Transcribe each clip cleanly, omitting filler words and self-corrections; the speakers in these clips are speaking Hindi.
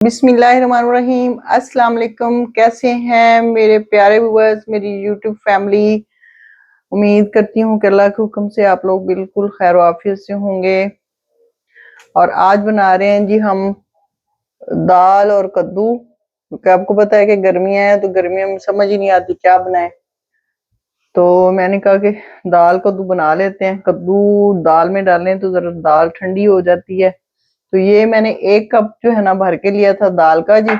बिस्मिल्लाहिर्रहमानिर्रहीम। अस्सलाम वालेकुम। कैसे हैं मेरे प्यारे व्यूअर्स, मेरी यूट्यूब फैमिली। उम्मीद करती हूँ कि अल्लाह के हुक्म से आप लोग बिल्कुल खैर आफियत से होंगे। और आज बना रहे हैं जी हम दाल और कद्दू, क्योंकि आपको पता है कि गर्मियाँ हैं तो गर्मियों में समझ ही नहीं आती क्या बनाए। तो मैंने कहा कि दाल कद्दू बना लेते हैं। कद्दू दाल में डालें तो जरा दाल ठंडी हो जाती है। तो ये मैंने 1 कप जो है ना भर के लिया था दाल का जी।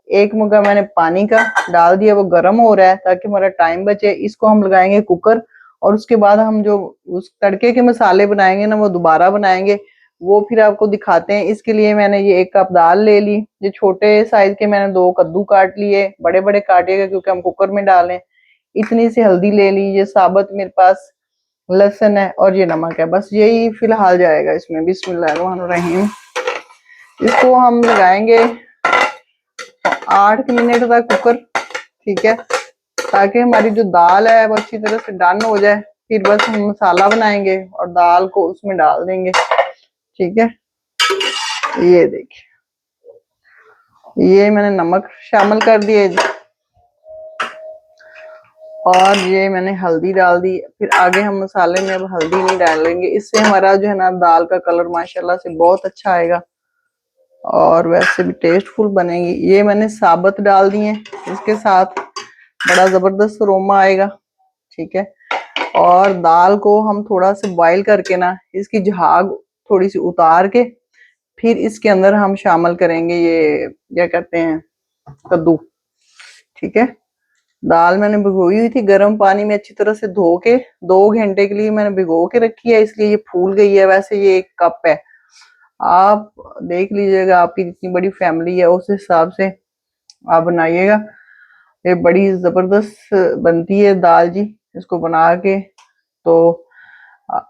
1 मुग्गा मैंने पानी का डाल दिया, वो गर्म हो रहा है ताकि हमारा टाइम बचे। इसको हम लगाएंगे कुकर, और उसके बाद हम जो उस तड़के के मसाले बनाएंगे ना वो दोबारा बनाएंगे, वो फिर आपको दिखाते हैं। इसके लिए मैंने ये 1 कप दाल ले ली। ये छोटे साइज के मैंने 2 कद्दू काट लिए, बड़े बड़े काटिएगा क्योंकि हम कुकर में डालें। इतनी सी हल्दी ले ली, ये साबुत मेरे पास लहसुन है और ये नमक है, बस यही फिलहाल जाएगा इसमें। बिस्मिल्लाहिर्रहमानिर्रहीम। इसको हम लगाएंगे 8 मिनट तक कुकर, ठीक है, ताकि हमारी जो दाल है वो अच्छी तरह से डन हो जाए। फिर बस हम मसाला बनाएंगे और दाल को उसमें डाल देंगे, ठीक है। ये देखिए, ये मैंने नमक शामिल कर दिए और ये मैंने हल्दी डाल दी। फिर आगे हम मसाले में अब हल्दी नहीं डालेंगे, इससे हमारा जो है ना दाल का कलर माशाल्लाह से बहुत अच्छा आएगा और वैसे भी टेस्टफुल बनेगी। ये मैंने साबुत डाल दिए, इसके साथ बड़ा जबरदस्त अरोमा आएगा, ठीक है। और दाल को हम थोड़ा सा बॉईल करके ना इसकी झाग थोड़ी सी उतार के फिर इसके अंदर हम शामिल करेंगे ये क्या कहते हैं कद्दू, ठीक है। दाल मैंने भिगोई हुई थी गर्म पानी में, अच्छी तरह से धो के 2 घंटे के लिए मैंने भिगो के रखी है, इसलिए ये फूल गई है। वैसे ये 1 कप है, आप देख लीजिएगा आपकी जितनी बड़ी फैमिली है उस हिसाब से आप बनाइएगा। ये बड़ी जबरदस्त बनती है दाल जी। इसको बना के तो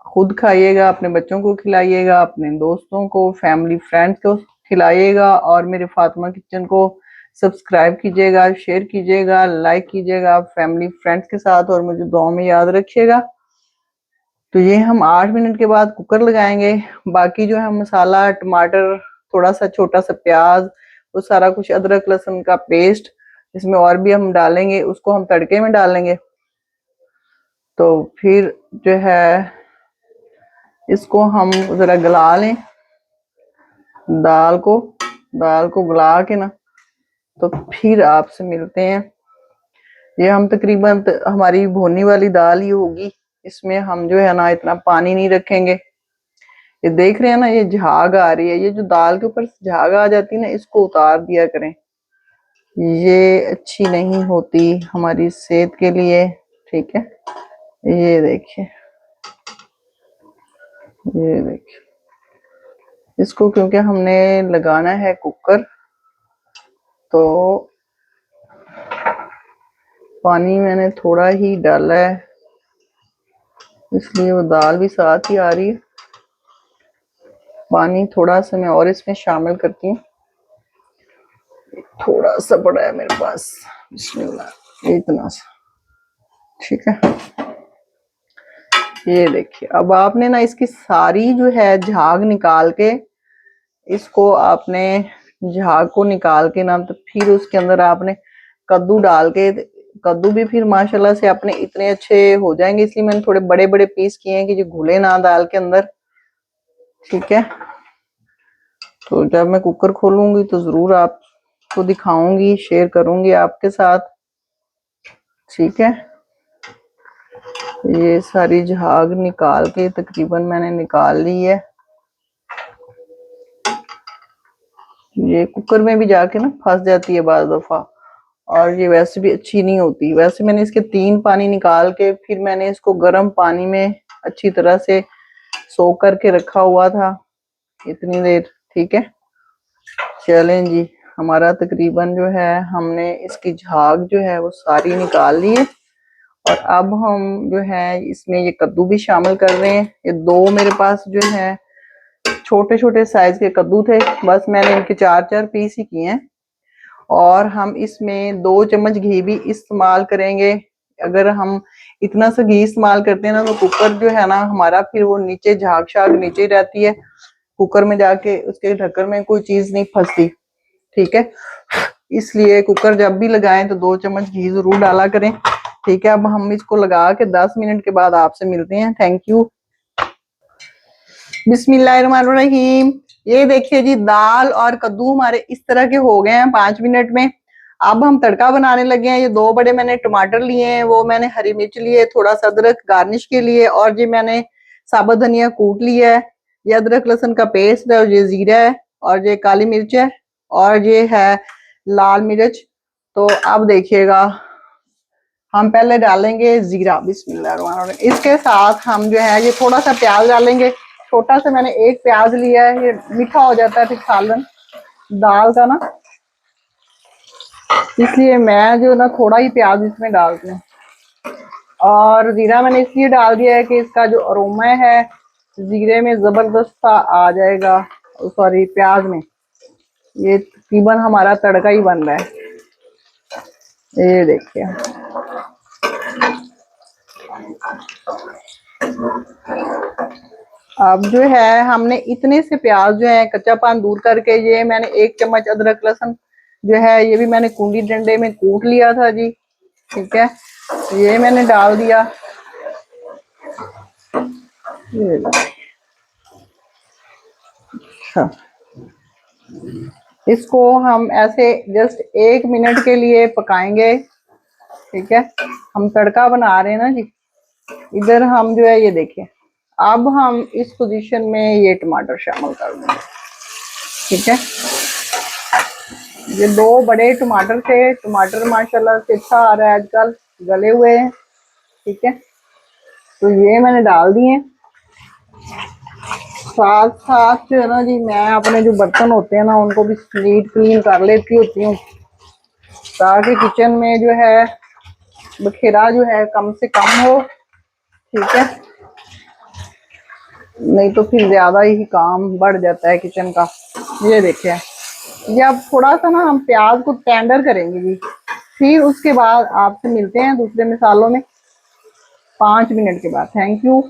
खुद खाइएगा, अपने बच्चों को खिलाइएगा, अपने दोस्तों को, फैमिली फ्रेंड्स को खिलाइएगा। और मेरे फातिमा किचन को सब्सक्राइब कीजिएगा, शेयर कीजिएगा, लाइक कीजिएगा फैमिली फ्रेंड्स के साथ, और मुझे दुआ में याद रखिएगा। तो ये हम 8 मिनट के बाद कुकर लगाएंगे। बाकी जो है मसाला, टमाटर, थोड़ा सा छोटा सा प्याज, वो सारा कुछ, अदरक लहसुन का पेस्ट इसमें और भी हम डालेंगे, उसको हम तड़के में डालेंगे। तो फिर जो है इसको हम जरा गला लें दाल को गला के ना, तो फिर आपसे मिलते हैं। ये हम तकरीबन हमारी भुनी वाली दाल ही होगी, इसमें हम जो है ना इतना पानी नहीं रखेंगे। ये देख रहे हैं ना, ये झाग आ रही है, ये जो दाल के ऊपर झाग आ जाती है ना, इसको उतार दिया करें, ये अच्छी नहीं होती हमारी सेहत के लिए, ठीक है। ये देखिए, ये देखिए, इसको क्योंकि हमने लगाना है कुकर, तो पानी मैंने थोड़ा ही डाला है, इसलिए वो दाल भी साथ ही आ रही है। पानी थोड़ा सा मैं और इसमें शामिल करती हूँ, थोड़ा सा पड़ा है मेरे पास, बिस्मिल्लाह, इतना सा, ठीक है। ये देखिए, अब आपने ना इसकी सारी जो है झाग निकाल के, इसको आपने झाग को निकाल के ना, तो फिर उसके अंदर आपने कद्दू डाल के, कद्दू भी फिर माशाल्लाह से अपने इतने अच्छे हो जाएंगे, इसलिए मैंने थोड़े बड़े बड़े पीस किए हैं कि जो घुले ना दाल के अंदर, ठीक है। तो जब मैं कुकर खोलूंगी तो जरूर आपको दिखाऊंगी, शेयर करूंगी आपके साथ, ठीक है। ये सारी झाग निकाल के तकरीबन मैंने निकाल ली है। ये कुकर में भी जाके ना फंस जाती है बाज़ दफा, और ये वैसे भी अच्छी नहीं होती। वैसे मैंने इसके 3 पानी निकाल के फिर मैंने इसको गर्म पानी में अच्छी तरह से सोख करके रखा हुआ था इतनी देर, ठीक है। चलें जी, हमारा तकरीबन जो है हमने इसकी झाग जो है वो सारी निकाल ली है। और अब हम जो है इसमें ये कद्दू भी शामिल कर रहे हैं। ये 2 मेरे पास जो है छोटे छोटे साइज के कद्दू थे, बस मैंने इनके 4-4 पीस ही किए हैं। और हम इसमें 2 चम्मच घी भी इस्तेमाल करेंगे। अगर हम इतना सा घी इस्तेमाल करते हैं ना, तो कुकर जो है ना हमारा फिर वो नीचे झाग शाग नीचे ही रहती है, कुकर में जाके उसके ढक्कन में कोई चीज नहीं फंसती। ठीक है, इसलिए कुकर जब भी लगाएं तो 2 चम्मच घी जरूर डाला करें। ठीक है, अब हम इसको लगा के 10 मिनट के बाद आपसे मिलते हैं। Thank you. बिस्मिल्लाहिर्रहमानिर्रहीम। ये देखिए जी, दाल और कद्दू हमारे इस तरह के हो गए हैं 5 मिनट में। अब हम तड़का बनाने लगे हैं। ये 2 बड़े मैंने टमाटर लिए हैं, वो मैंने हरी मिर्च लिए, थोड़ा सा अदरक गार्निश के लिए, और ये मैंने साबुत धनिया कूट लिया है। ये अदरक लहसुन का पेस्ट है, और ये जीरा है, और ये काली मिर्च है, और ये है लाल मिर्च। तो अब देखिएगा, हम पहले डालेंगे जीरा। बिस्मिल्लाह। इसके साथ हम जो है ये थोड़ा सा प्याज डालेंगे। छोटा सा मैंने एक प्याज लिया है, ये मीठा हो जाता है फिर सालन दाल का ना, इसलिए मैं जो ना थोड़ा ही प्याज इसमें डालती हूँ। और जीरा मैंने इसलिए डाल दिया है कि इसका जो अरोमा है जीरे में जबरदस्त सा आ जाएगा, सॉरी प्याज में। ये तकरीबन हमारा तड़का ही बन रहा है। ये देखिए, अब जो है हमने इतने से प्याज जो है कच्चापन दूर करके, ये मैंने 1 चम्मच अदरक लहसुन जो है ये भी मैंने कूंडी डंडे में कूट लिया था जी। ठीक है, ये मैंने डाल दिया। अच्छा, इसको हम ऐसे जस्ट 1 मिनट के लिए पकाएंगे। ठीक है, हम तड़का बना रहे हैं ना जी। इधर हम जो है ये देखिए, अब हम इस पोजीशन में ये टमाटर शामिल कर देंगे। ठीक है, ये 2 बड़े टमाटर थे। टमाटर माशाल्लाह से अच्छा आ रहा है आजकल, गले हुए हैं। ठीक है, तो ये मैंने डाल दिए। साथ साथ जो है ना जी, मैं अपने जो बर्तन होते हैं ना उनको भी नीट क्लीन कर लेती होती हूँ, ताकि किचन में जो है बखेरा जो है कम से कम हो। ठीक है, नहीं तो फिर ज्यादा ही काम बढ़ जाता है किचन का। ये देखिए, ये अब थोड़ा सा ना हम प्याज को टेंडर करेंगे जी, फिर उसके बाद आपसे मिलते हैं दूसरे मिसालों में 5 मिनट के बाद। Thank you.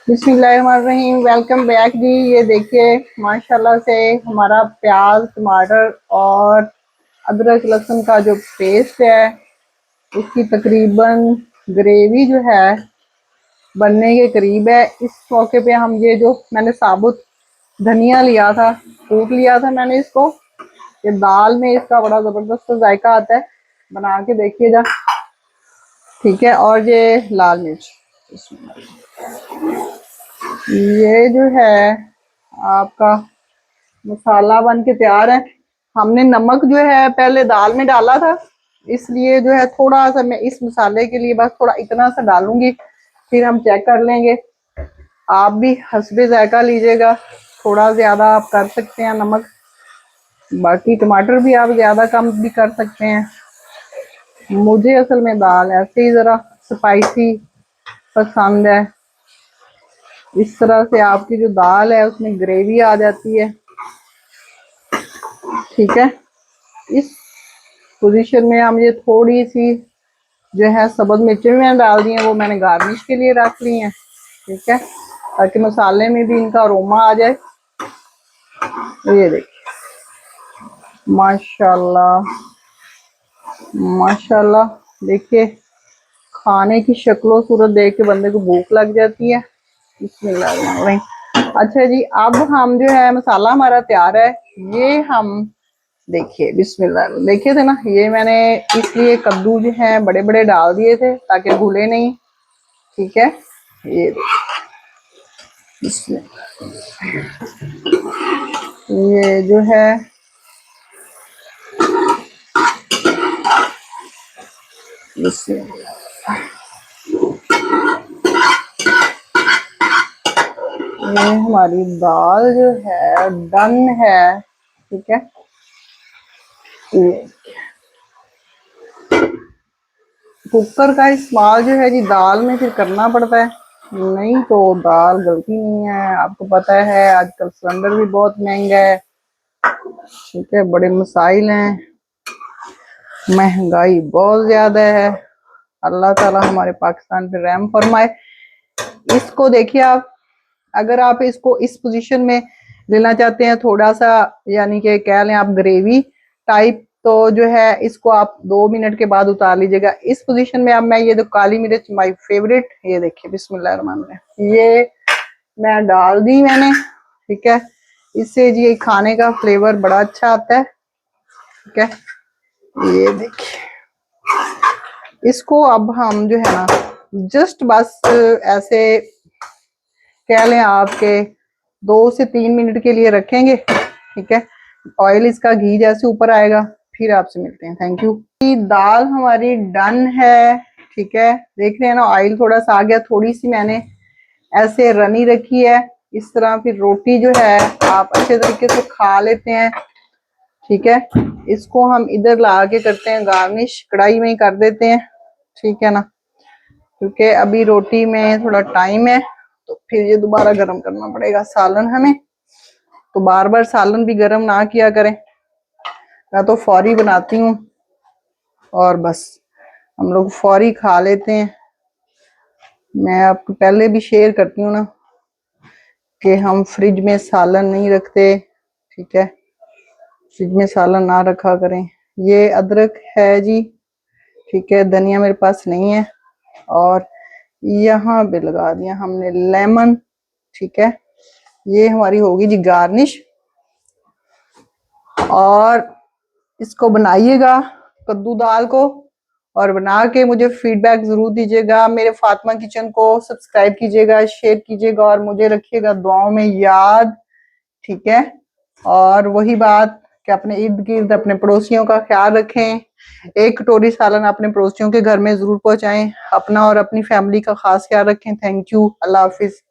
बिस्मिल्लाहिर्रहमानिर्रहीम। वेलकम बैक जी। ये देखिए माशाल्लाह से हमारा प्याज टमाटर और अदरक लहसुन का जो पेस्ट है उसकी तकरीबन ग्रेवी जो है बनने के करीब है। इस मौके पे हम ये जो मैंने साबुत धनिया लिया था, कूट लिया था मैंने इसको, ये दाल में इसका बड़ा जबरदस्त जायका आता है, बना के देखिएगा। ठीक है, और ये लाल मिर्च, ये जो है आपका मसाला बन के तैयार है। हमने नमक जो है पहले दाल में डाला था, इसलिए जो है थोड़ा सा मैं इस मसाले के लिए बस थोड़ा इतना सा डालूंगी, फिर हम चेक कर लेंगे। आप भी हस्बे जायका लीजिएगा, थोड़ा ज्यादा आप कर सकते हैं नमक, बाकी टमाटर भी आप ज्यादा कम भी कर सकते हैं। मुझे असल में दाल ऐसे ही जरा स्पाइसी पसंद है। इस तरह से आपकी जो दाल है उसमें ग्रेवी आ जाती है। ठीक है, इस पोजीशन में हम ये थोड़ी सी जो है सब्ज मिर्चें भी मैंने डाल दी हैं, वो मैंने गार्निश के लिए रख ली हैं। ठीक है, ताकि मसाले में भी इनका अरोमा आ जाए। ये देखिए माशाल्लाह माशाल्लाह, देखिए खाने की शक्लो सूरत देख के बंदे को भूख लग जाती है। बिस्मिल्लाह। अच्छा जी, अब हम जो है मसाला हमारा तैयार है। ये हम देखिए, बिस्मिल्लाह, देखे थे ना, ये मैंने इसलिए कद्दू जो है बड़े बड़े डाल दिए थे ताकि भूले नहीं। ठीक है, ये ये जो है ये हमारी दाल जो है डन है। ठीक है, ये कुकर का इस्तेमाल जो है जी दाल में फिर करना पड़ता है, नहीं तो दाल गलती नहीं है। आपको पता है आजकल सिलेंडर भी बहुत महंगा है। ठीक है, बड़े मसाइल हैं, महंगाई बहुत ज्यादा है। अल्लाह ताला हमारे पाकिस्तान पे रहम फरमाए। इसको देखिए आप, अगर आप इसको इस पोजीशन में लेना चाहते हैं थोड़ा सा, यानी कि कह लें आप ग्रेवी टाइप, तो जो है इसको आप 2 मिनट के बाद उतार लीजिएगा। इस पोजीशन में अब मैं ये जो काली मिर्च माय फेवरेट, ये देखिए बिस्मिल्लाहिर्रहमानिर्रहीम, ये मैं डाल दी मैंने, ठीक है। इससे जी खाने का फ्लेवर बड़ा अच्छा आता है, ठीक है। ये देखिए, इसको अब हम जो है ना जस्ट बस ऐसे कह लें आपके 2 से 3 मिनट के लिए रखेंगे, ठीक है। ऑयल इसका घी जैसे ऊपर आएगा फिर आपसे मिलते हैं। Thank you. दाल हमारी डन है, ठीक है। देख रहे हैं ना ऑयल थोड़ा सा आ गया, थोड़ी सी मैंने ऐसे रनी रखी है इस तरह। फिर रोटी जो है आप अच्छे तरीके से खा लेते हैं, ठीक है। इसको हम इधर ला के करते हैं गार्निश, कढ़ाई में ही कर देते हैं, ठीक है ना, क्योंकि अभी रोटी में थोड़ा टाइम है, तो फिर ये दोबारा गर्म करना पड़ेगा सालन हमें। तो बार बार सालन भी गर्म ना किया करें, मैं तो फौरी बनाती हूँ और बस हम लोग फौरी खा लेते हैं। मैं आपको पहले भी शेयर करती हूँ ना कि हम फ्रिज में सालन नहीं रखते, ठीक है। फ्रिज में सालन ना रखा करें। ये अदरक है जी, ठीक है। धनिया मेरे पास नहीं है, और यहाँ पे लगा दिया हमने लेमन, ठीक है। ये हमारी होगी जी गार्निश। और इसको बनाइएगा कद्दू दाल को, और बना के मुझे फीडबैक जरूर दीजिएगा। मेरे फातिमा किचन को सब्सक्राइब कीजिएगा, शेयर कीजिएगा, और मुझे रखिएगा दुआओं में याद, ठीक है। और वही बात कि अपने इर्द गिर्द अपने पड़ोसियों का ख्याल रखें। एक कटोरी सालन अपने पड़ोसियों के घर में जरूर पहुंचाएं। अपना और अपनी फैमिली का खास ख्याल रखें। Thank you. Allah Hafiz.